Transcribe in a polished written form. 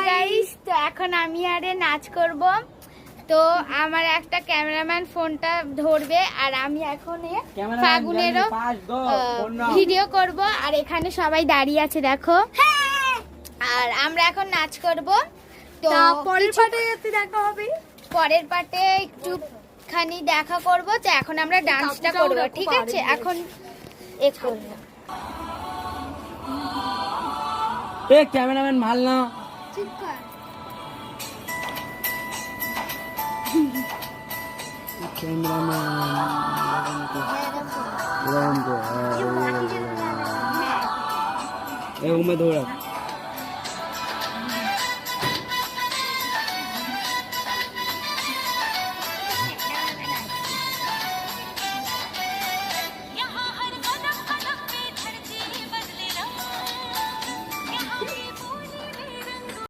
Guys, তো এখন আমি আরে নাচ করব। তো আমার একটা ক্যামেরাম্যান ফোনটা ধরবে আর আমি এখন ফাগুনেরও ভিডিও করব। আর এখানে সবাই দাঁড়িয়ে আছে দেখো। আর আমরা এখন নাচ করব। তো পরের পার্টে দেখা হবে। পরের পার্টে একটুখানি দেখা করব। তো এখন আমরা ডান্সটা করব, ঠিক আছে? এখন এ করব। এ ক্যামেরাম্যান ভাল না। ঠিক কর। ক্যামেরাম্যান